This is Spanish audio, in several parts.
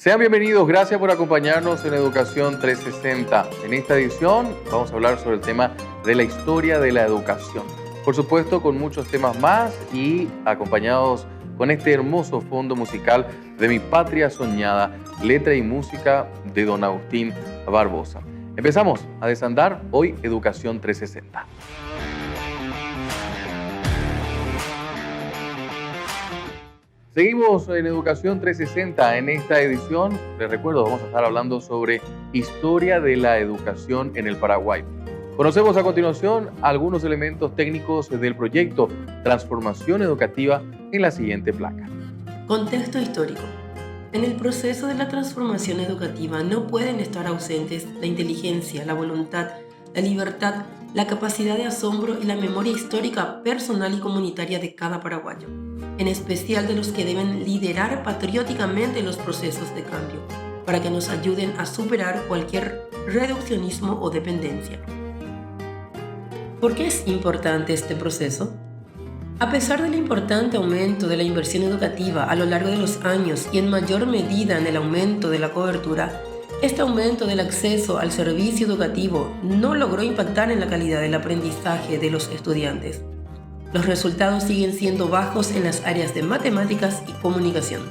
Sean bienvenidos, gracias por acompañarnos en Educación 360. En esta edición vamos a hablar sobre el tema de la historia de la educación. Por supuesto, con muchos temas más y acompañados con este hermoso fondo musical de Mi Patria Soñada, letra y música de don Agustín Barbosa. Empezamos a desandar hoy Educación 360. Seguimos en Educación 360. En esta edición, les recuerdo, vamos a estar hablando sobre historia de la educación en el Paraguay. Conocemos a continuación algunos elementos técnicos del proyecto Transformación Educativa en la siguiente placa. Contexto histórico. En el proceso de la transformación educativa no pueden estar ausentes la inteligencia, la voluntad, la libertad, la capacidad de asombro y la memoria histórica personal y comunitaria de cada paraguayo, en especial de los que deben liderar patrióticamente los procesos de cambio, para que nos ayuden a superar cualquier reduccionismo o dependencia. ¿Por qué es importante este proceso? A pesar del importante aumento de la inversión educativa a lo largo de los años y en mayor medida en el aumento de la cobertura, este aumento del acceso al servicio educativo no logró impactar en la calidad del aprendizaje de los estudiantes. Los resultados siguen siendo bajos en las áreas de matemáticas y comunicación.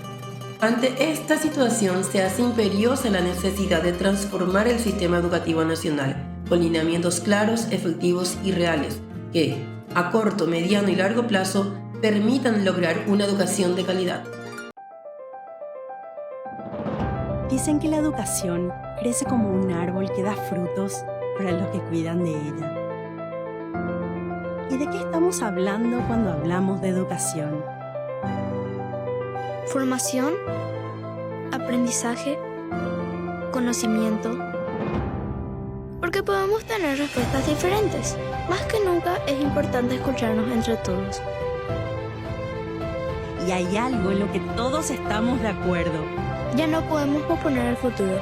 Ante esta situación se hace imperiosa la necesidad de transformar el sistema educativo nacional con lineamientos claros, efectivos y reales que, a corto, mediano y largo plazo, permitan lograr una educación de calidad. Dicen que la educación crece como un árbol que da frutos para los que cuidan de ella. ¿Y de qué estamos hablando cuando hablamos de educación? Formación, aprendizaje, conocimiento. Porque podemos tener respuestas diferentes. Más que nunca es importante escucharnos entre todos. Y hay algo en lo que todos estamos de acuerdo. Ya no podemos posponer el futuro.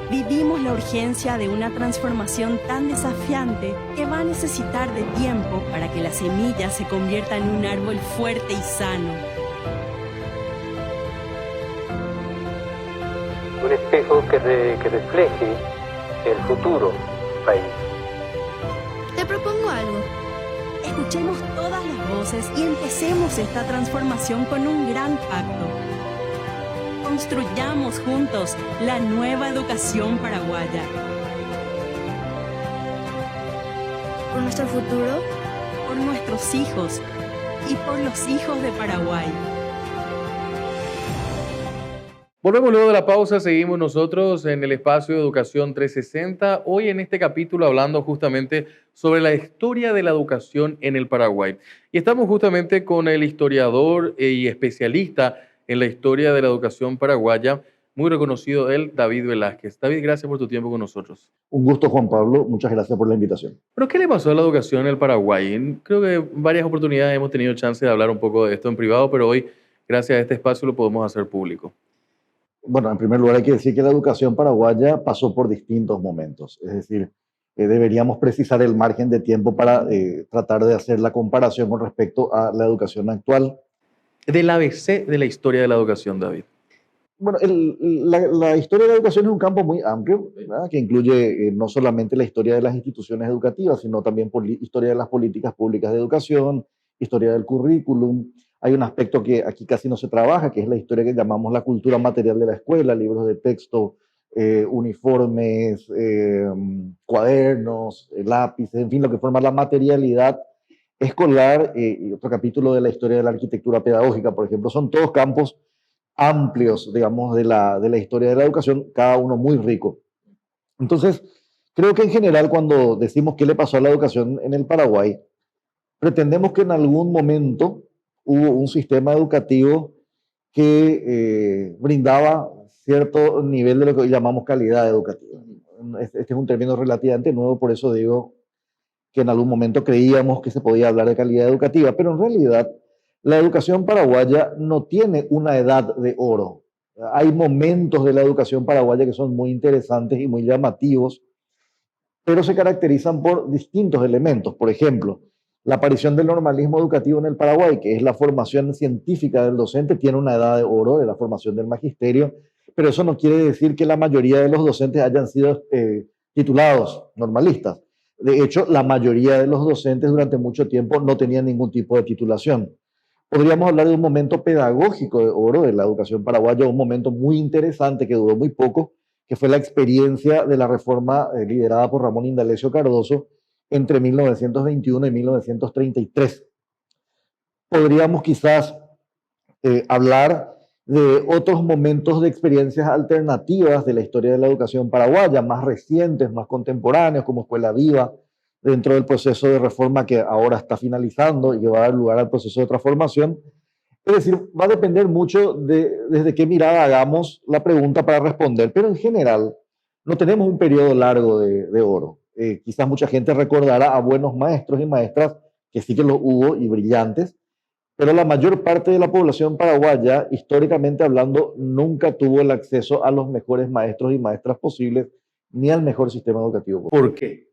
Vivimos la urgencia de una transformación tan desafiante que va a necesitar de tiempo para que la semilla se convierta en un árbol fuerte y sano. Un espejo que refleje el futuro del país. Te propongo algo. Escuchemos todas las voces y empecemos esta transformación con un gran pacto. Construyamos juntos la nueva educación paraguaya. Por nuestro futuro, por nuestros hijos y por los hijos de Paraguay. Volvemos luego de la pausa, seguimos nosotros en el espacio de Educación 360, hoy en este capítulo hablando justamente sobre la historia de la educación en el Paraguay. Y estamos justamente con el historiador y especialista en la historia de la educación paraguaya, muy reconocido él, David Velázquez. David, gracias por tu tiempo con nosotros. Un gusto, Juan Pablo. Muchas gracias por la invitación. ¿Pero qué le pasó a la educación en el Paraguay? Creo que en varias oportunidades hemos tenido chance de hablar un poco de esto en privado, pero hoy, gracias a este espacio, lo podemos hacer público. Bueno, en primer lugar hay que decir que la educación paraguaya pasó por distintos momentos. Es decir, deberíamos precisar el margen de tiempo para tratar de hacer la comparación con respecto a la educación actual. Del ABC de la historia de la educación, David. Bueno, la historia de la educación es un campo muy amplio, ¿verdad? Que incluye no solamente la historia de las instituciones educativas, sino también historia de las políticas públicas de educación, historia del currículum. Hay un aspecto que aquí casi no se trabaja, que es la historia que llamamos la cultura material de la escuela, libros de texto, uniformes, cuadernos, lápices, en fin, lo que forma la materialidad escolar, y otro capítulo de la historia de la arquitectura pedagógica, por ejemplo. Son todos campos amplios, digamos, de la historia de la educación, cada uno muy rico. Entonces, creo que en general cuando decimos qué le pasó a la educación en el Paraguay, pretendemos que en algún momento hubo un sistema educativo que brindaba cierto nivel de lo que hoy llamamos calidad educativa. Este es un término relativamente nuevo, por eso digo que en algún momento creíamos que se podía hablar de calidad educativa, pero en realidad la educación paraguaya no tiene una edad de oro. Hay momentos de la educación paraguaya que son muy interesantes y muy llamativos, pero se caracterizan por distintos elementos. Por ejemplo, La aparición del normalismo educativo en el Paraguay, que es la formación científica del docente, tiene una edad de oro de la formación del magisterio, pero eso no quiere decir que la mayoría de los docentes hayan sido titulados normalistas. De hecho, la mayoría de los docentes durante mucho tiempo no tenían ningún tipo de titulación. Podríamos hablar de un momento pedagógico de oro de la educación paraguaya, un momento muy interesante que duró muy poco, que fue la experiencia de la reforma liderada por Ramón Indalecio Cardoso entre 1921 y 1933. Podríamos quizás hablar de otros momentos de experiencias alternativas de la historia de la educación paraguaya, más recientes, más contemporáneos, como Escuela Viva, dentro del proceso de reforma que ahora está finalizando y que va a dar lugar al proceso de transformación. Es decir, va a depender mucho de desde qué mirada hagamos la pregunta para responder, pero en general no tenemos un periodo largo de oro. Quizás mucha gente recordará a buenos maestros y maestras, que sí que los hubo y brillantes, pero la mayor parte de la población paraguaya, históricamente hablando, nunca tuvo el acceso a los mejores maestros y maestras posibles, ni al mejor sistema educativo posible. ¿Por qué?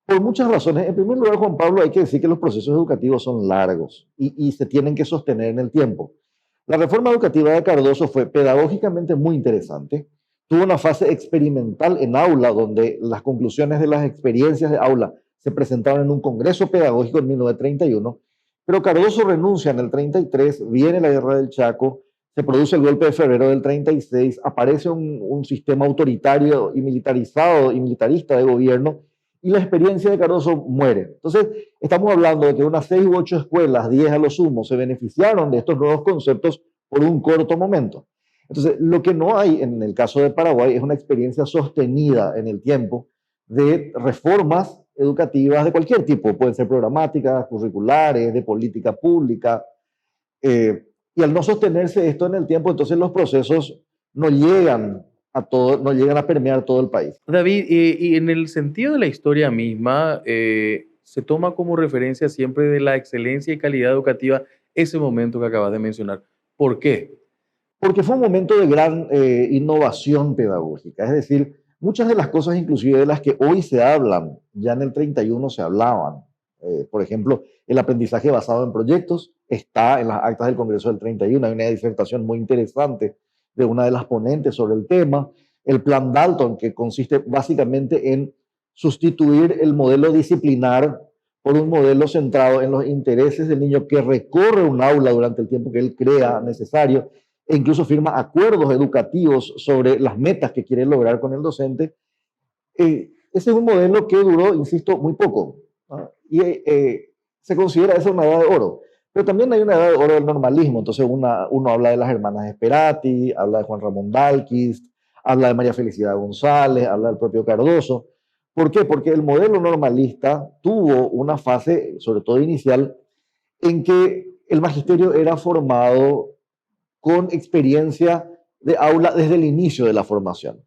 Por muchas razones. En primer lugar, Juan Pablo, hay que decir que los procesos educativos son largos y se tienen que sostener en el tiempo. La reforma educativa de Cardoso fue pedagógicamente muy interesante. Tuvo una fase experimental en aula, donde las conclusiones de las experiencias de aula se presentaron en un congreso pedagógico en 1931, pero Cardoso renuncia en el 33, viene la guerra del Chaco, se produce el golpe de febrero del 36, aparece un sistema autoritario y militarizado y militarista de gobierno, y la experiencia de Cardoso muere. Entonces, estamos hablando de que unas 6 u 8 escuelas, 10 a lo sumo, se beneficiaron de estos nuevos conceptos por un corto momento. Entonces, lo que no hay en el caso de Paraguay es una experiencia sostenida en el tiempo de reformas educativas de cualquier tipo, pueden ser programáticas, curriculares, de política pública, y al no sostenerse esto en el tiempo, entonces los procesos no llegan no llegan a permear todo el país. David, y en el sentido de la historia misma, se toma como referencia siempre de la excelencia y calidad educativa ese momento que acabas de mencionar. ¿Por qué? Porque fue un momento de gran innovación pedagógica, es decir, muchas de las cosas inclusive de las que hoy se hablan, ya en el 31 se hablaban. Por ejemplo, el aprendizaje basado en proyectos está en las actas del Congreso del 31, hay una disertación muy interesante de una de las ponentes sobre el tema, el plan Dalton, que consiste básicamente en sustituir el modelo disciplinar por un modelo centrado en los intereses del niño que recorre un aula durante el tiempo que él crea necesario e incluso firma acuerdos educativos sobre las metas que quiere lograr con el docente. Ese es un modelo que duró, insisto, muy poco, ¿no? Y se considera esa una edad de oro. Pero también hay una edad de oro del normalismo. Entonces uno habla de las hermanas Esperati, habla de Juan Ramón Dálquist, habla de María Felicidad González, habla del propio Cardoso. ¿Por qué? Porque el modelo normalista tuvo una fase, sobre todo inicial, en que el magisterio era formado con experiencia de aula desde el inicio de la formación.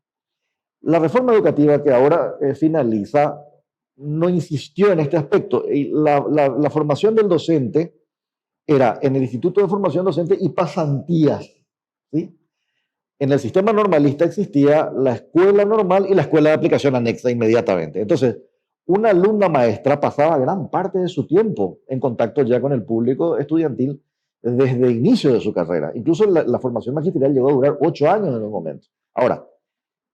La reforma educativa que ahora finaliza no insistió en este aspecto. La formación del docente era en el Instituto de Formación Docente y pasantías, ¿sí? En el sistema normalista existía la escuela normal y la escuela de aplicación anexa inmediatamente. Entonces, una alumna maestra pasaba gran parte de su tiempo en contacto ya con el público estudiantil desde el inicio de su carrera. Incluso la formación magisterial llegó a durar 8 años en un momento. Ahora,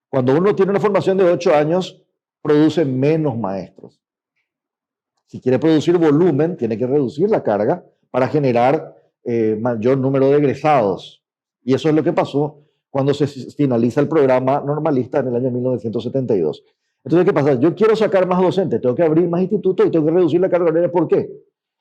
cuando uno tiene una formación de 8 años, produce menos maestros. Si quiere producir volumen, tiene que reducir la carga para generar mayor número de egresados. Y eso es lo que pasó cuando se finaliza el programa normalista en el año 1972. Entonces, ¿qué pasa? Yo quiero sacar más docentes, tengo que abrir más institutos y tengo que reducir la carga horaria. ¿Por qué?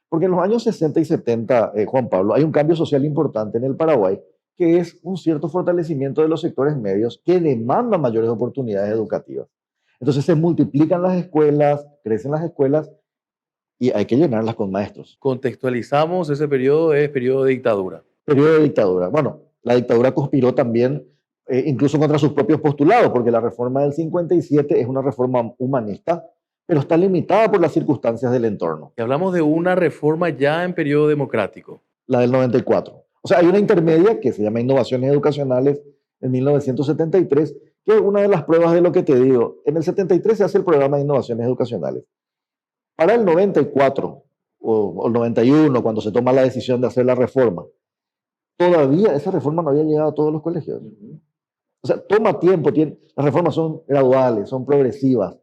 Porque en los años 60 y 70, Juan Pablo, hay un cambio social importante en el Paraguay, que es un cierto fortalecimiento de los sectores medios que demandan mayores oportunidades educativas. Entonces se multiplican las escuelas, crecen las escuelas, y hay que llenarlas con maestros. Contextualizamos, ese periodo es periodo de dictadura. Periodo de dictadura. Bueno, la dictadura conspiró también incluso contra sus propios postulados, porque la reforma del 57 es una reforma humanista, pero está limitada por las circunstancias del entorno. Y hablamos de una reforma ya en periodo democrático. La del 94. O sea, hay una intermedia que se llama Innovaciones Educacionales en 1973, que es una de las pruebas de lo que te digo. En el 73 se hace el programa de Innovaciones Educacionales. Para el 94 o el 91, cuando se toma la decisión de hacer la reforma, todavía esa reforma no había llegado a todos los colegios. O sea, toma tiempo, las reformas son graduales, son progresivas.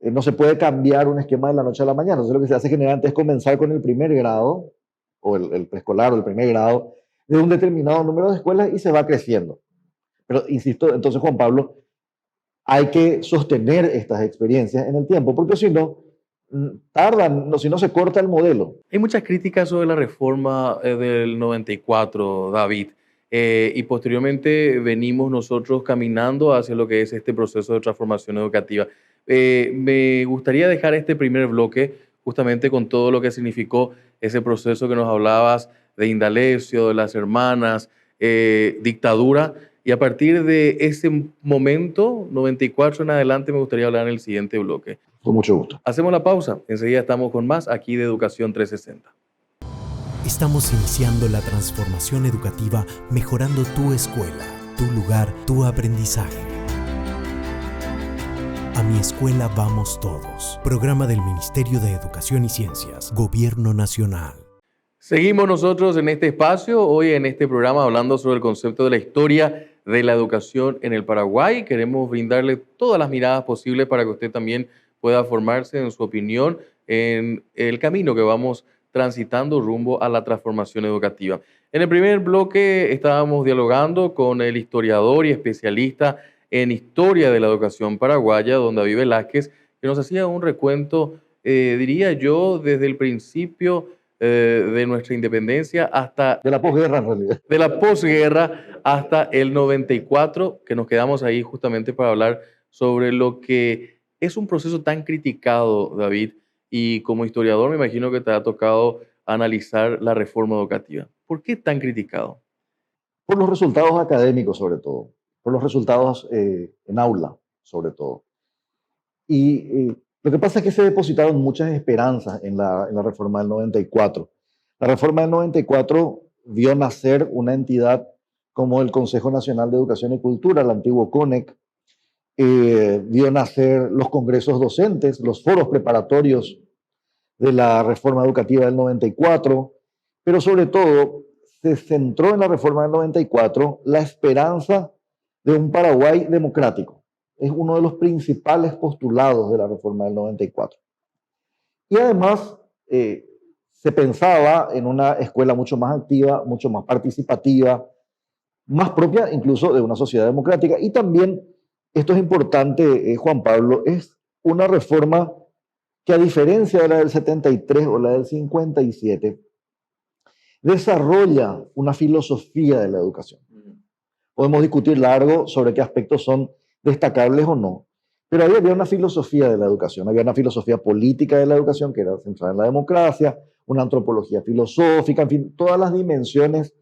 No se puede cambiar un esquema de la noche a la mañana. Entonces lo que se hace generalmente es comenzar con el primer grado, o el preescolar o el primer grado, de un determinado número de escuelas y se va creciendo. Pero insisto, entonces Juan Pablo, hay que sostener estas experiencias en el tiempo, porque si no, tardan, si no se corta el modelo. Hay muchas críticas sobre la reforma del 94, David, y posteriormente venimos nosotros caminando hacia lo que es este proceso de transformación educativa. Me gustaría dejar este primer bloque justamente con todo lo que significó ese proceso que nos hablabas de Indalecio, de las hermanas, dictadura, y a partir de ese momento, 94 en adelante, me gustaría hablar en el siguiente bloque. Con mucho gusto. Hacemos la pausa, enseguida estamos con más aquí de Educación 360. Estamos iniciando la transformación educativa mejorando tu escuela, tu lugar, tu aprendizaje. A mi escuela vamos todos. Programa del Ministerio de Educación y Ciencias, Gobierno Nacional. Seguimos nosotros en este espacio, hoy en este programa hablando sobre el concepto de la historia de la educación en el Paraguay. Queremos brindarle todas las miradas posibles para que usted también pueda formarse en su opinión en el camino que vamos transitando rumbo a la transformación educativa. En el primer bloque estábamos dialogando con el historiador y especialista en historia de la educación paraguaya, don David Velázquez, que nos hacía un recuento, diría yo, desde el principio de nuestra independencia hasta... De la posguerra, en realidad. De la posguerra hasta el 94, que nos quedamos ahí justamente para hablar sobre lo que es un proceso tan criticado, David, y como historiador me imagino que te ha tocado analizar la reforma educativa. ¿Por qué tan criticado? Por los resultados académicos, sobre todo. Por los resultados en aula, sobre todo. Y lo que pasa es que se depositaron muchas esperanzas en la reforma del 94. La reforma del 94 vio nacer una entidad como el Consejo Nacional de Educación y Cultura, el antiguo CONEC, vio nacer los congresos docentes, los foros preparatorios de la reforma educativa del 94, pero sobre todo se centró en la reforma del 94 la esperanza de un Paraguay democrático. Es uno de los principales postulados de la reforma del 94. Y además se pensaba en una escuela mucho más activa, mucho más participativa, más propia incluso de una sociedad democrática. Y también, esto es importante, Juan Pablo, es una reforma que, a diferencia de la del 73 o la del 57, desarrolla una filosofía de la educación. Podemos discutir largo sobre qué aspectos son destacables o no, pero ahí había una filosofía de la educación, había una filosofía política de la educación que era centrada en la democracia, una antropología filosófica, en fin, todas las dimensiones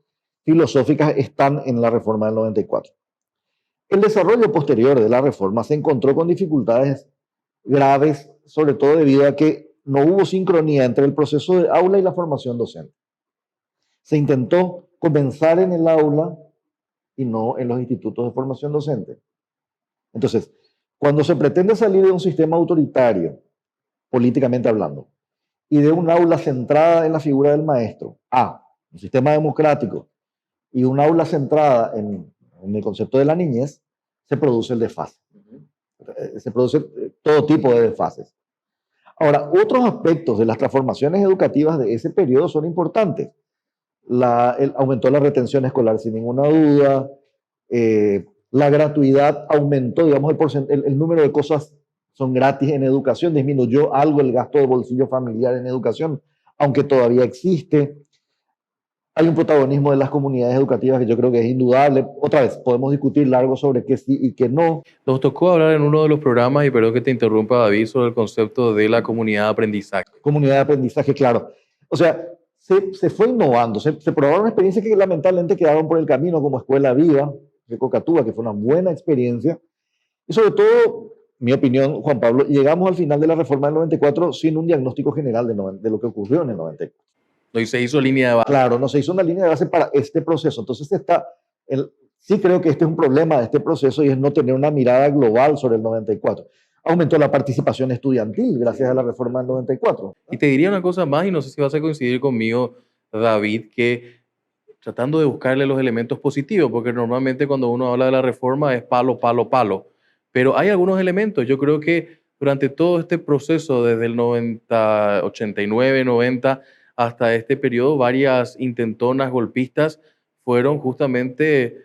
filosóficas están en la reforma del 94. El desarrollo posterior de la reforma se encontró con dificultades graves, sobre todo debido a que no hubo sincronía entre el proceso de aula y la formación docente. Se intentó comenzar en el aula y no en los institutos de formación docente. Entonces, cuando se pretende salir de un sistema autoritario, políticamente hablando, y de un aula centrada en la figura del maestro, a un sistema democrático y un aula centrada en el concepto de la niñez, se produce el desfase. Se produce todo tipo de desfases. Ahora, otros aspectos de las transformaciones educativas de ese periodo son importantes. Aumentó la retención escolar sin ninguna duda, la gratuidad aumentó, digamos, el número de cosas son gratis en educación, disminuyó algo el gasto de bolsillo familiar en educación, aunque todavía existe. Hay un protagonismo de las comunidades educativas que yo creo que es indudable. Otra vez, podemos discutir largo sobre qué sí y qué no. Nos tocó hablar en uno de los programas, y perdón que te interrumpa, David, sobre el concepto de la comunidad de aprendizaje. Comunidad de aprendizaje, claro. O sea, se fue innovando, se probaron experiencias que lamentablemente quedaron por el camino, como Escuela Viva de Cocatúa, que fue una buena experiencia. Y sobre todo, mi opinión, Juan Pablo, llegamos al final de la reforma del 94 sin un diagnóstico general de lo que ocurrió en el 94. No se hizo línea de base. Claro, no se hizo una línea de base para este proceso. Entonces sí creo que este es un problema de este proceso y es no tener una mirada global sobre el 94. aumentó la participación estudiantil gracias a la reforma del 94. Y te diría una cosa más, y no sé si vas a coincidir conmigo, David, que tratando de buscarle los elementos positivos, porque normalmente cuando uno habla de la reforma es palo, palo, palo. Pero hay algunos elementos. Yo creo que durante todo este proceso, desde el 90, 89, 90, hasta este periodo, varias intentonas golpistas fueron justamente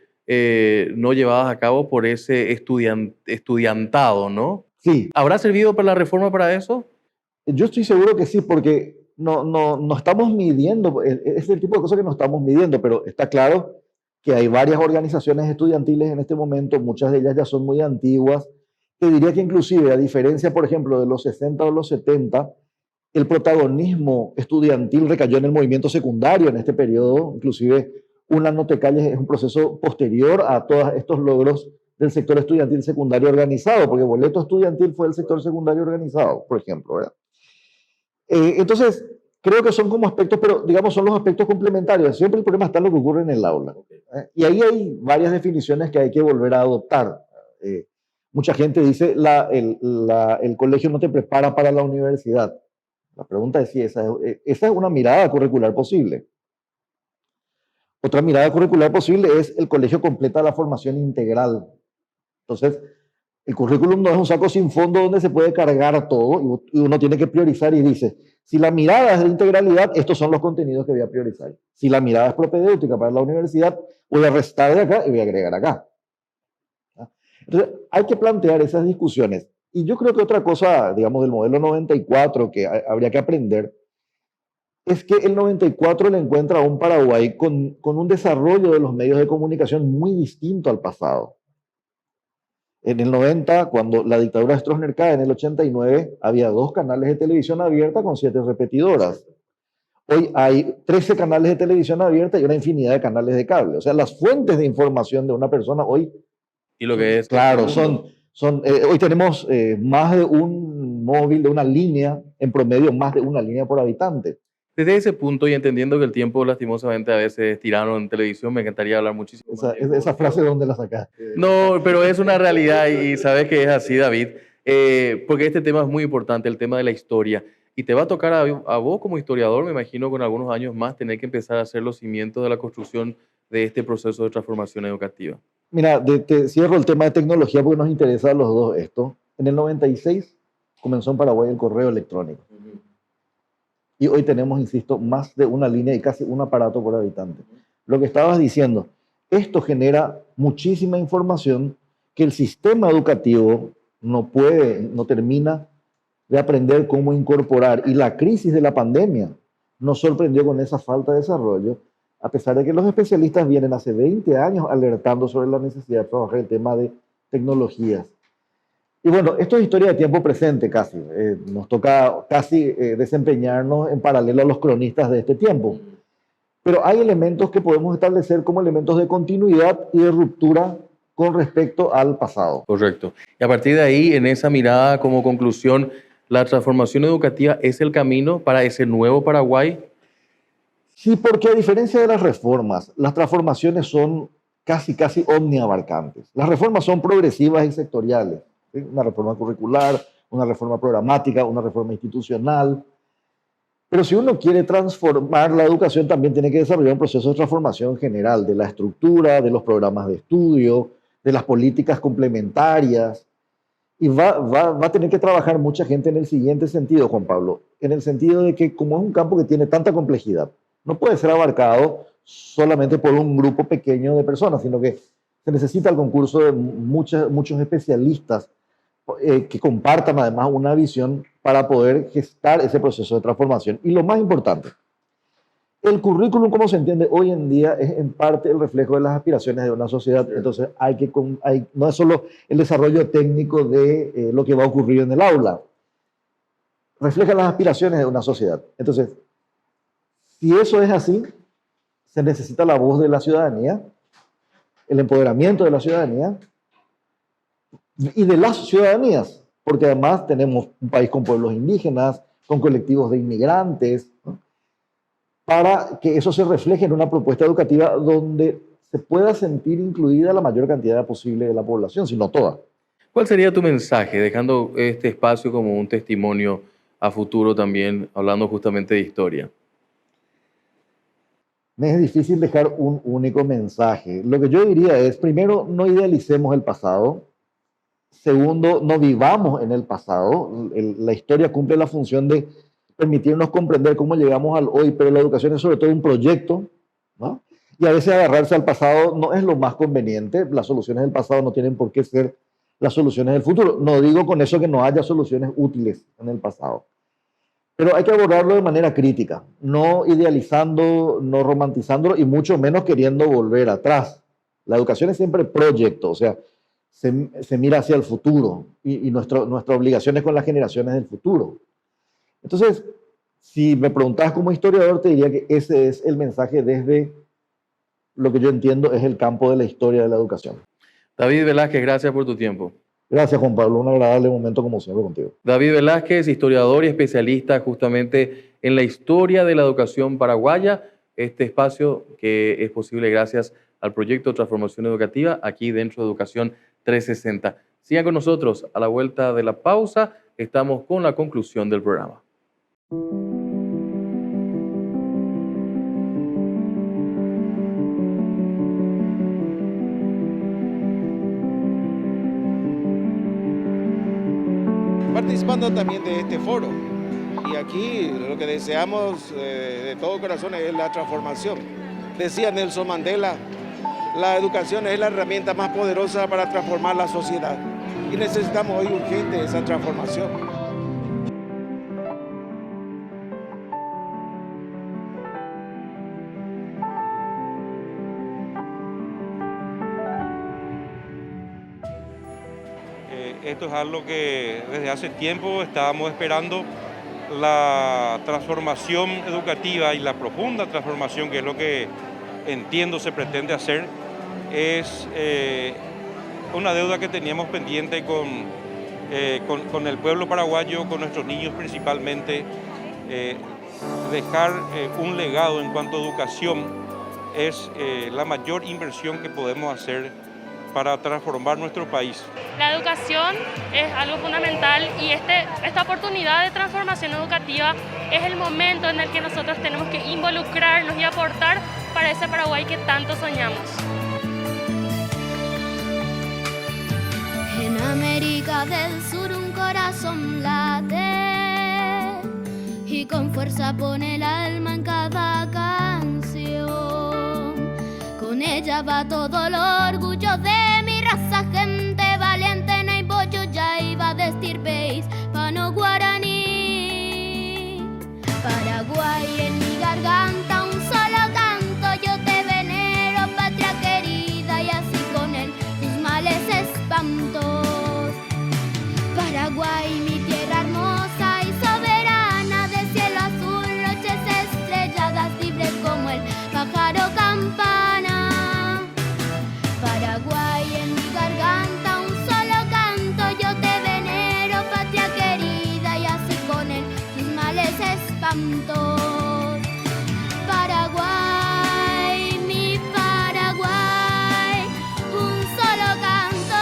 no llevadas a cabo por ese estudiantado, ¿no? Sí, ¿Habrá servido para la reforma para eso? yo estoy seguro que sí, porque no estamos midiendo, es el tipo de cosas que no estamos midiendo, pero está claro que hay varias organizaciones estudiantiles en este momento, muchas de ellas ya son muy antiguas. Te diría que inclusive, a diferencia, por ejemplo, de los 60 o los 70, el protagonismo estudiantil recayó en el movimiento secundario en este periodo, inclusive una no te calles es un proceso posterior a todos estos logros del sector estudiantil secundario organizado, porque Boleto Estudiantil fue el sector secundario organizado, por ejemplo, ¿verdad? Entonces, creo que son como aspectos, pero digamos son los aspectos complementarios. Siempre el problema está en lo que ocurre en el aula. Y ahí hay varias definiciones que hay que volver a adoptar. Mucha gente dice, el colegio no te prepara para la universidad. La pregunta es si esa es una mirada curricular posible. Otra mirada curricular posible es el colegio completa la formación integral. Entonces, el currículum no es un saco sin fondo donde se puede cargar todo y uno tiene que priorizar y dice, si la mirada es de integralidad, estos son los contenidos que voy a priorizar. Si la mirada es propedéutica para la universidad, voy a restar de acá y voy a agregar acá. Entonces, hay que plantear esas discusiones. Y yo creo que otra cosa, digamos, del modelo 94 que habría que aprender es que el 94 le encuentra a un Paraguay con un desarrollo de los medios de comunicación muy distinto al pasado. En el 90, cuando la dictadura de Stroessner cae en el 89, había 2 canales de televisión abierta con 7 repetidoras. Hoy hay 13 canales de televisión abierta y una infinidad de canales de cable. O sea, las fuentes de información de una persona hoy, Y lo que es... claro, hoy tenemos más de un móvil, de una línea, en promedio más de una línea por habitante. Desde ese punto y entendiendo que el tiempo lastimosamente a veces es tirano en televisión, me encantaría hablar muchísimo. Esa frase, ¿de dónde la sacaste? No, pero es una realidad y sabes que es así, David, porque este tema es muy importante, el tema de la historia. Y te va a tocar a vos como historiador, me imagino, con algunos años más, tener que empezar a hacer los cimientos de la construcción de este proceso de transformación educativa. Mira, te cierro el tema de tecnología porque nos interesa a los dos esto. En el 96 comenzó en Paraguay el correo electrónico. Y hoy tenemos, insisto, más de una línea y casi un aparato por habitante. Lo que estabas diciendo, esto genera muchísima información que el sistema educativo no termina de aprender cómo incorporar. Y la crisis de la pandemia nos sorprendió con esa falta de desarrollo, a pesar de que los especialistas vienen hace 20 años alertando sobre la necesidad de trabajar el tema de tecnologías. Y bueno, esto es historia de tiempo presente casi. Nos toca casi desempeñarnos en paralelo a los cronistas de este tiempo. Pero hay elementos que podemos establecer como elementos de continuidad y de ruptura con respecto al pasado. Correcto. Y a partir de ahí, en esa mirada como conclusión, ¿la transformación educativa es el camino para ese nuevo Paraguay? Sí, porque a diferencia de las reformas, las transformaciones son casi omniabarcantes. Las reformas son progresivas y sectoriales. ¿Sí? Una reforma curricular, una reforma programática, una reforma institucional. Pero si uno quiere transformar la educación, también tiene que desarrollar un proceso de transformación general de la estructura, de los programas de estudio, de las políticas complementarias. Y va a tener que trabajar mucha gente en el siguiente sentido, Juan Pablo, en el sentido de que como es un campo que tiene tanta complejidad, no puede ser abarcado solamente por un grupo pequeño de personas, sino que se necesita el concurso de muchos especialistas que compartan además una visión para poder gestar ese proceso de transformación. Y lo más importante, el currículum, como se entiende hoy en día, es en parte el reflejo de las aspiraciones de una sociedad. Entonces, no es solo el desarrollo técnico de lo que va a ocurrir en el aula, refleja las aspiraciones de una sociedad. Entonces, si eso es así, se necesita la voz de la ciudadanía, el empoderamiento de la ciudadanía y de las ciudadanías, porque además tenemos un país con pueblos indígenas, con colectivos de inmigrantes, ¿no? Para que eso se refleje en una propuesta educativa donde se pueda sentir incluida la mayor cantidad posible de la población, si no toda. ¿Cuál sería tu mensaje, dejando este espacio como un testimonio a futuro también, hablando justamente de historia? Me es difícil dejar un único mensaje. Lo que yo diría es, primero, no idealicemos el pasado. Segundo, no vivamos en el pasado. La historia cumple la función de permitirnos comprender cómo llegamos al hoy, pero la educación es sobre todo un proyecto, ¿no? Y a veces agarrarse al pasado no es lo más conveniente. Las soluciones del pasado no tienen por qué ser las soluciones del futuro. No digo con eso que no haya soluciones útiles en el pasado, pero hay que abordarlo de manera crítica, no idealizando, no romantizándolo y mucho menos queriendo volver atrás. La educación es siempre proyecto, o sea, se mira hacia el futuro y nuestra obligación es con las generaciones del futuro. Entonces, si me preguntas como historiador, te diría que ese es el mensaje desde lo que yo entiendo es el campo de la historia de la educación. David Velázquez, gracias por tu tiempo. Gracias, Juan Pablo. Un agradable momento como siempre contigo. David Velázquez, historiador y especialista justamente en la historia de la educación paraguaya. Este espacio que es posible gracias al proyecto Transformación Educativa aquí dentro de Educación 360. Sigan con nosotros. A la vuelta de la pausa estamos con la conclusión del programa. Participando también de este foro. Y aquí lo que deseamos de todo corazón es la transformación. Decía Nelson Mandela, la educación es la herramienta más poderosa para transformar la sociedad. Y necesitamos hoy urgente esa transformación. Esto es algo que desde hace tiempo estábamos esperando. La transformación educativa y la profunda transformación, que es lo que entiendo se pretende hacer, es una deuda que teníamos pendiente con el pueblo paraguayo, con nuestros niños principalmente. Dejar un legado en cuanto a educación es la mayor inversión que podemos hacer para transformar nuestro país. La educación es algo fundamental y esta oportunidad de transformación educativa es el momento en el que nosotros tenemos que involucrarnos y aportar para ese Paraguay que tanto soñamos. En América del Sur un corazón late y con fuerza pone el alma en cada canción. Con ella va todo el orgullo de mi raza, gente valiente, Naiboyo, Yaiba, de estirpe hispano guaraní. Paraguay en mi garganta un solo canto, yo te venero, patria querida, y así con él tus males espantos. Paraguay, mi tierra hermosa y soberana, de cielo azul, noches estrelladas, libre como el pájaro campana. Paraguay en mi garganta un solo canto, yo te venero, patria querida, y así con él tus males espantos. Paraguay, mi Paraguay, un solo canto.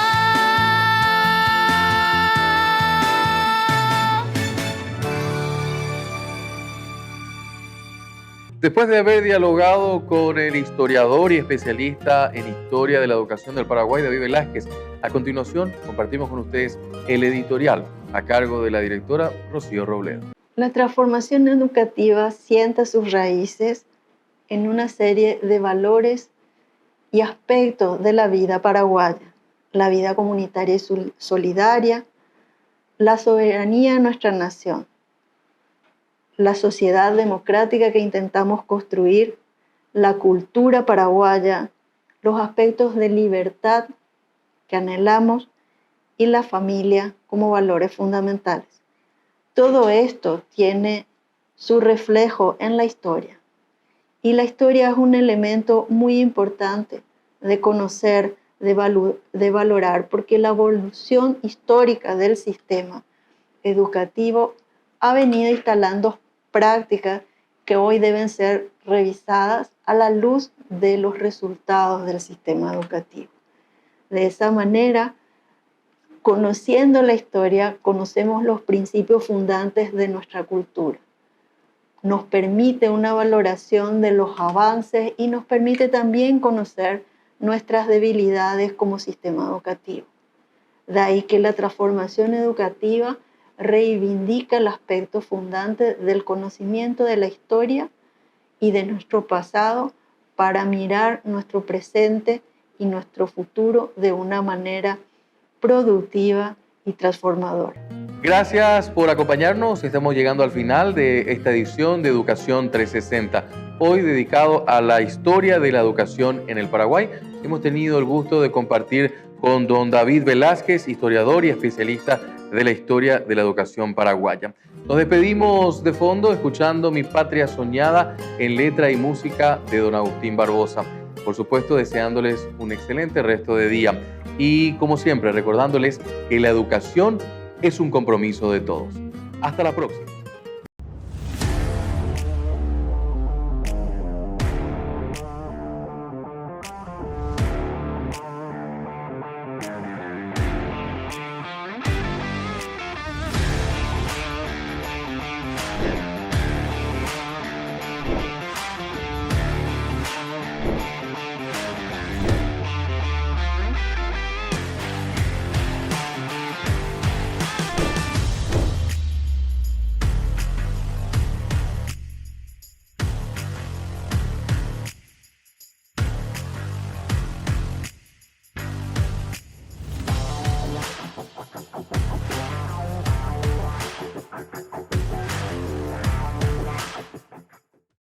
Después de haber dialogado con el historiador y especialista en historia de la educación del Paraguay, David Velázquez, a continuación compartimos con ustedes el editorial a cargo de la directora Rocío Robledo. La transformación educativa sienta sus raíces en una serie de valores y aspectos de la vida paraguaya: la vida comunitaria y solidaria, la soberanía de nuestra nación, la sociedad democrática que intentamos construir, la cultura paraguaya, los aspectos de libertad que anhelamos y la familia como valores fundamentales. Todo esto tiene su reflejo en la historia. Y la historia es un elemento muy importante de conocer, de valorar, porque la evolución histórica del sistema educativo ha venido instalando prácticas que hoy deben ser revisadas a la luz de los resultados del sistema educativo. De esa manera, conociendo la historia, conocemos los principios fundantes de nuestra cultura. Nos permite una valoración de los avances y nos permite también conocer nuestras debilidades como sistema educativo. De ahí que la transformación educativa reivindica el aspecto fundante del conocimiento de la historia y de nuestro pasado para mirar nuestro presente y nuestro futuro de una manera productiva y transformadora. Gracias por acompañarnos. Estamos llegando al final de esta edición de Educación 360. Hoy dedicado a la historia de la educación en el Paraguay. Hemos tenido el gusto de compartir con don David Velázquez, historiador y especialista de la historia de la educación paraguaya. Nos despedimos de fondo escuchando Mi Patria Soñada en letra y música de don Agustín Barbosa. Por supuesto, deseándoles un excelente resto de día. Y como siempre, recordándoles que la educación es un compromiso de todos. Hasta la próxima.